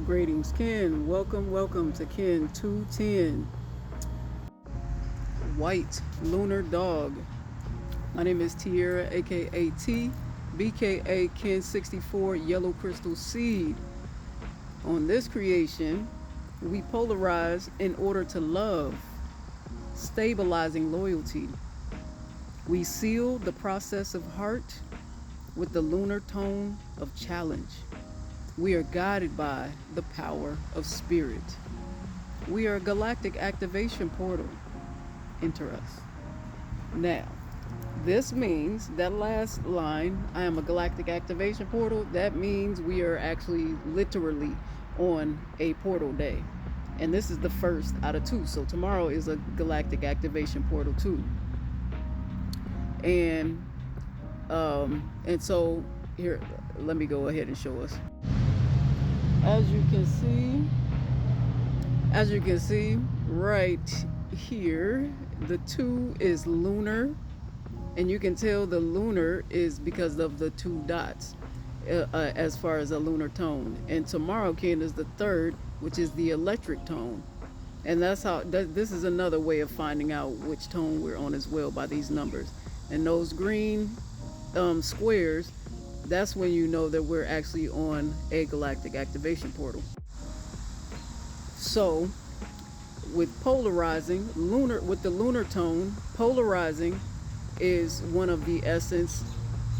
Greetings, Ken. Welcome to Ken 210, White Lunar Dog. My name is Tierra, aka T, BKA Ken 64, Yellow Crystal Seed. On this creation, we polarize in order to love, stabilizing loyalty. We seal the process of heart with the lunar tone of challenge. We are guided by the power of spirit. We are a galactic activation portal. Enter us. Now, this means that last line, I am a galactic activation portal, that means we are actually literally on a portal day. And this is the first out of two. So tomorrow is a galactic activation portal too. And so here, let me go ahead and show us. As you can see right here, the 2 is lunar, and you can tell the lunar is because of the 2 dots as far as a lunar tone. And tomorrow, Ken, is the 3rd, which is the electric tone. And that's how this is another way of finding out which tone we're on as well, by these numbers. And those green squares, that's when you know that we're actually on a galactic activation portal. So with polarizing, with the lunar tone, polarizing is one of the essence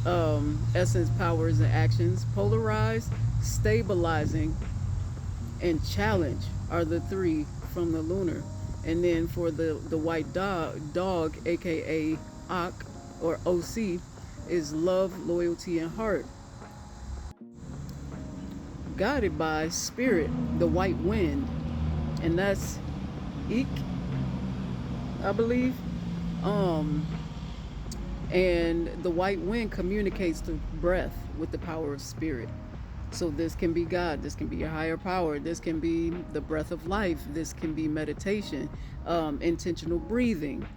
powers and actions. Polarize, stabilizing, and challenge are the 3 from the lunar. And then for the white dog, aka Ak or OC, is love, loyalty, and heart. Guided by spirit, the white wind, and that's Ik, I believe. And the white wind communicates through breath with the power of spirit. So this can be God, this can be your higher power, this can be the breath of life, this can be meditation, intentional breathing,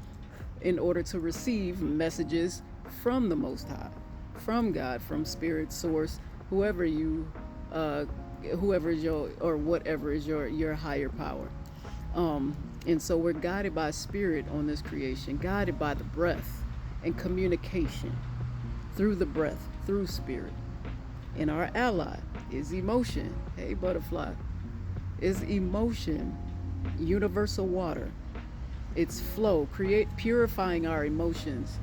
in order to receive messages from the Most High, from God, from Spirit, Source, whoever is your, or whatever is your higher power. And so we're guided by spirit on this creation, guided by the breath and communication through the breath, through spirit. And our ally is emotion. Hey, butterfly. Is emotion, universal water. It's flow, purifying our emotions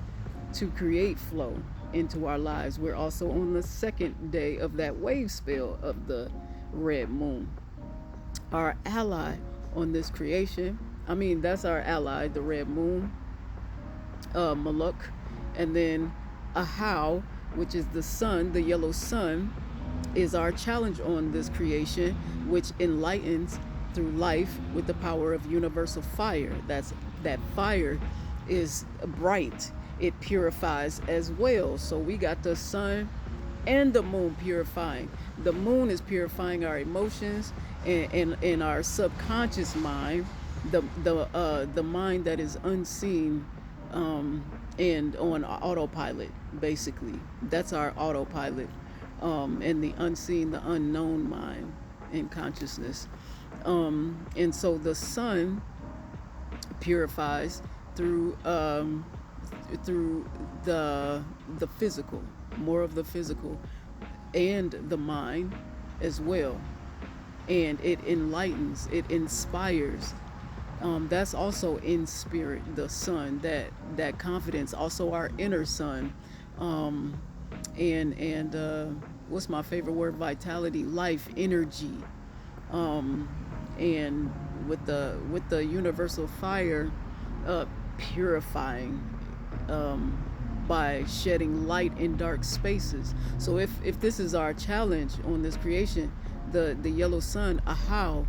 to create flow into our lives. We're also on the 2nd day of that wave spell of the red moon. Our ally on this creation, that's our ally, the red moon, Maluk, and then Ahau, which is the sun, the yellow sun, is our challenge on this creation, which enlightens through life with the power of universal fire. That fire is bright. It purifies as well. So we got the sun and the moon purifying. The moon is purifying our emotions and our subconscious mind, the mind that is unseen and on autopilot, basically. That's our autopilot. And the unseen, the unknown mind and consciousness. And so the sun purifies through the physical, more of the physical, and the mind as well. And it enlightens, it inspires. That's also in spirit, the sun, that confidence, also our inner sun. And what's my favorite word? Vitality, life, energy. And with the universal fire, purifying, by shedding light in dark spaces. So if this is our challenge on this creation, the yellow sun, Ahau,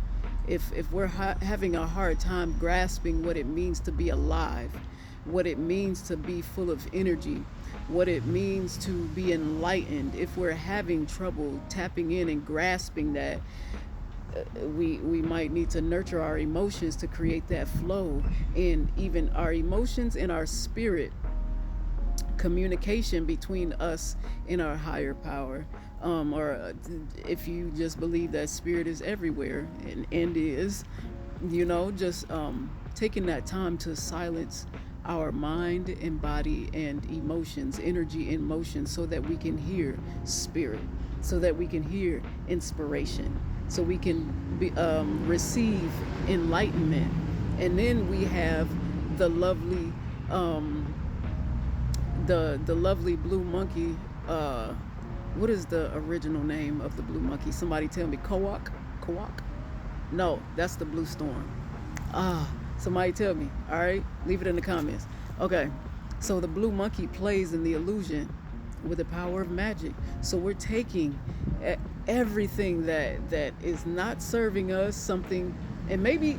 if we're having a hard time grasping what it means to be alive, what it means to be full of energy, what it means to be enlightened, if we're having trouble tapping in and grasping that, we might need to nurture our emotions to create that flow. And even our emotions and our spirit communication between us and our higher power or if you just believe that spirit is everywhere and is, just taking that time to silence our mind and body and emotions, energy and motion, so that we can hear spirit, so that we can hear inspiration, so we can receive enlightenment. And then we have the lovely, the lovely blue monkey. What is the original name of the blue monkey? Somebody tell me. Kowak? Kowak? No, that's the blue storm. Somebody tell me. All right, leave it in the comments. Okay, so the blue monkey plays in the illusion with the power of magic. So we're taking everything that is not serving us, something, and maybe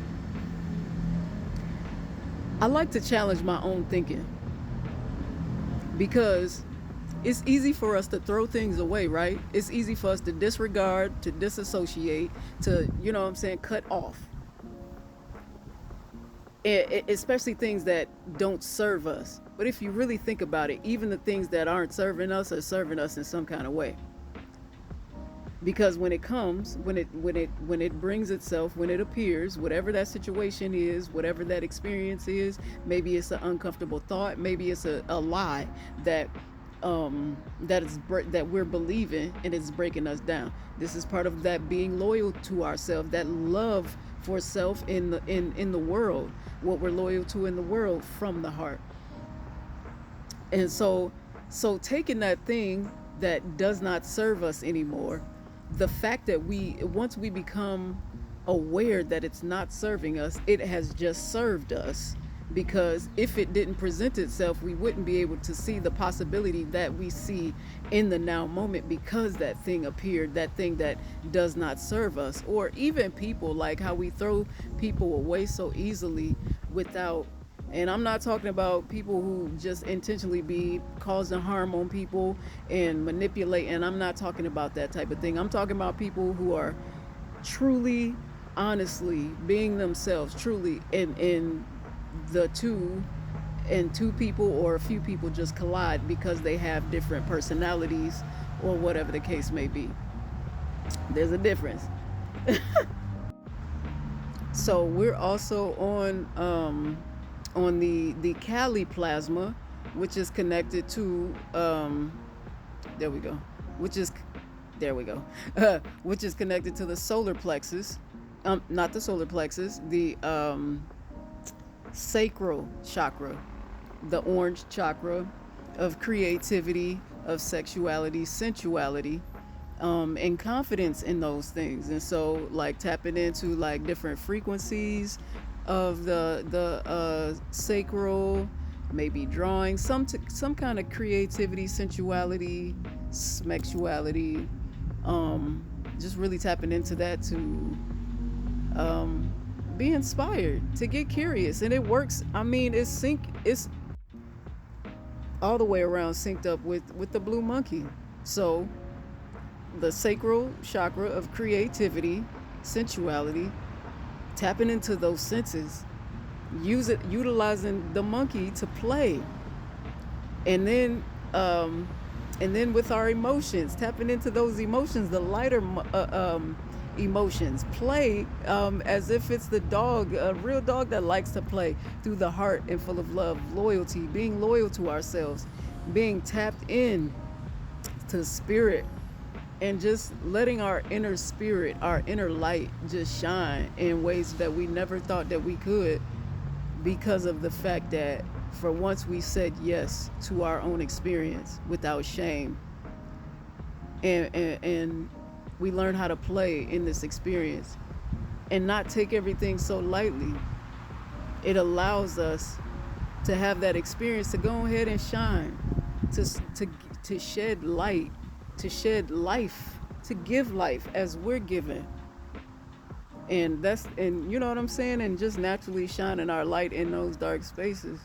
I like to challenge my own thinking, because it's easy for us to throw things away, right? It's easy for us to disregard, to disassociate, to, cut off. Especially things that don't serve us. But if you really think about it, even the things that aren't serving us are serving us in some kind of way. Because when it comes, when it brings itself, when it appears, whatever that situation is, whatever that experience is, maybe it's an uncomfortable thought, maybe it's a lie that that we're believing, and it's breaking us down. This is part of that being loyal to ourselves, that love for self in the world, what we're loyal to in the world from the heart. And so taking that thing that does not serve us anymore, the fact that once we become aware that it's not serving us, it has just served us. Because if it didn't present itself, we wouldn't be able to see the possibility that we see in the now moment, because that thing appeared, that thing that does not serve us. Or even people, like how we throw people away so easily without, and I'm not talking about people who just intentionally be causing harm on people and manipulate, and I'm not talking about that type of thing. I'm talking about people who are truly, honestly being themselves, truly, in the two people or a few people just collide because they have different personalities or whatever the case may be. There's a difference. So we're also on the Kali plasma, which is connected to there we go, which is there we go, which is connected to the solar plexus, not the solar plexus, the Sacral Chakra, the orange chakra of creativity, of sexuality, sensuality, and confidence in those things. And so, like, tapping into like different frequencies of the sacral, maybe drawing some kind of creativity, sensuality, sexuality, just really tapping into that to be inspired, to get curious. And it works. I mean, it's all the way around synced up with the blue monkey. So the sacral chakra of creativity, sensuality, tapping into those senses, utilizing the monkey to play. And then with our emotions, tapping into those emotions, the lighter emotions, play as if it's the dog, a real dog that likes to play, through the heart and full of love, loyalty, being loyal to ourselves, being tapped in to spirit, and just letting our inner spirit, our inner light just shine in ways that we never thought that we could, because of the fact that for once we said yes to our own experience without shame, and we learn how to play in this experience and not take everything so lightly. It allows us to have that experience, to go ahead and shine, to shed light, to shed life, to give life as we're given. And you know what I'm saying? And just naturally shining our light in those dark spaces,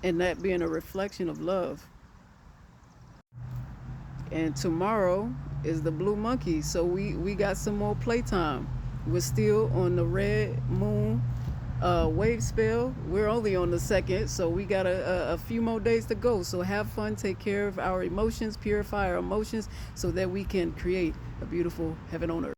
and that being a reflection of love. And tomorrow is the blue monkey, so we got some more playtime. We're still on the red moon wave spell. We're only on the second, so we got a few more days to go. So have fun, take care of our emotions, purify our emotions, so that we can create a beautiful heaven on earth.